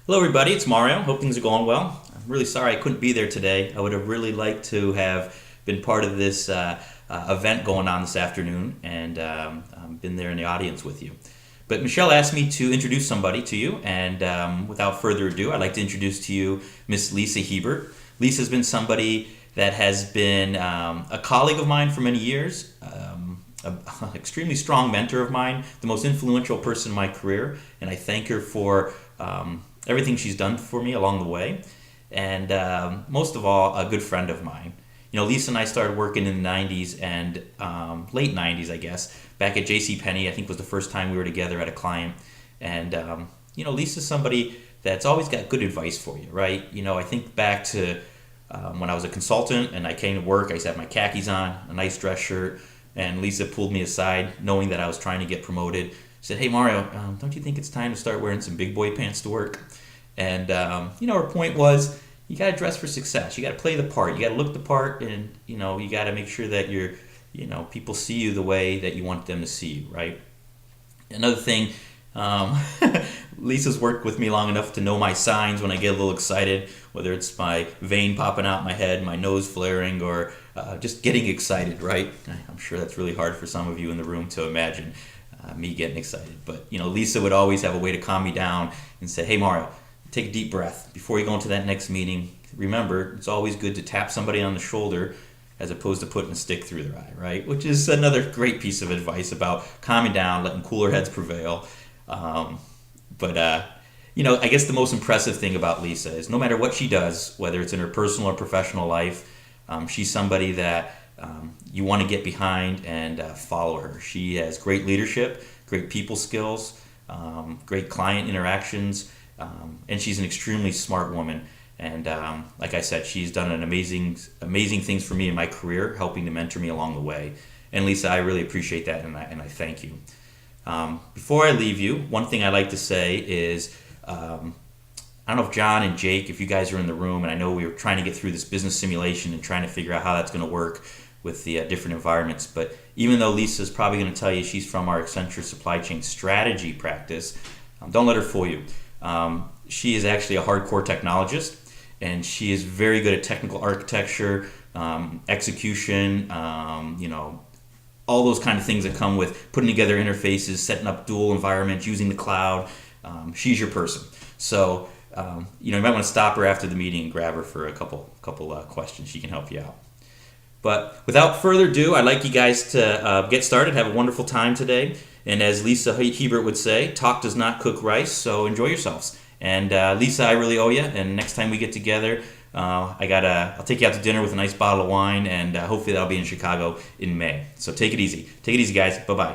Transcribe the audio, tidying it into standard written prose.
Hello, everybody. It's Mario. Hope things are going well. I'm really sorry I couldn't be there today. I would have really liked to have been part of this event going on this afternoon and been there in the audience with you. But Michelle asked me to introduce somebody to you, and without further ado, I'd like to introduce to you Miss Lisa Hebert. Lisa's been somebody that has been a colleague of mine for many years, an extremely strong mentor of mine, the most influential person in my career, and I thank her for everything she's done for me along the way, and most of all, a good friend of mine. You know, Lisa and I started working in the 90s and late 90s, I guess, back at J.C. Penney. I think was the first time we were together at a client. And, Lisa's somebody that's always got good advice for you, right? You know, I think back to when I was a consultant and I came to work, I used to have my khakis on, a nice dress shirt, and Lisa pulled me aside, knowing that I was trying to get promoted, said, "Hey, Mario, don't you think it's time to start wearing some big boy pants to work?" And, her point was, you got to dress for success. You got to play the part. You got to look the part, and, you got to make sure that people see you the way that you want them to see you, right? Another thing, Lisa's worked with me long enough to know my signs when I get a little excited, whether it's my vein popping out my head, my nose flaring, or just getting excited, right? I'm sure that's really hard for some of you in the room to imagine, me getting excited. But, Lisa would always have a way to calm me down and say, "Hey, Mario, take a deep breath. Before you go into that next meeting, remember, it's always good to tap somebody on the shoulder as opposed to putting a stick through their eye," right? Which is another great piece of advice about calming down, letting cooler heads prevail. I guess the most impressive thing about Lisa is no matter what she does, whether it's in her personal or professional life, she's somebody that you want to get behind and follow her. She has great leadership, great people skills, great client interactions, and she's an extremely smart woman. And like I said, she's done an amazing things for me in my career, helping to mentor me along the way. And Lisa, I really appreciate that, and I thank you. Before I leave you, one thing I like to say is, I don't know if John and Jake, if you guys are in the room, and I know we were trying to get through this business simulation and trying to figure out how that's going to work with the different environments. But even though Lisa's probably going to tell you she's from our Accenture supply chain strategy practice, don't let her fool you. She is actually a hardcore technologist, and she is very good at technical architecture, execution, all those kind of things that come with putting together interfaces, setting up dual environments, using the cloud. She's your person. So, you might want to stop her after the meeting and grab her for a couple questions. She can help you out. But without further ado, I'd like you guys to get started. Have a wonderful time today. And as Lisa Hebert would say, talk does not cook rice, so enjoy yourselves. And Lisa, I really owe you. And next time we get together, I'll take you out to dinner with a nice bottle of wine, and hopefully that'll be in Chicago in May. So take it easy. Take it easy, guys. Bye-bye.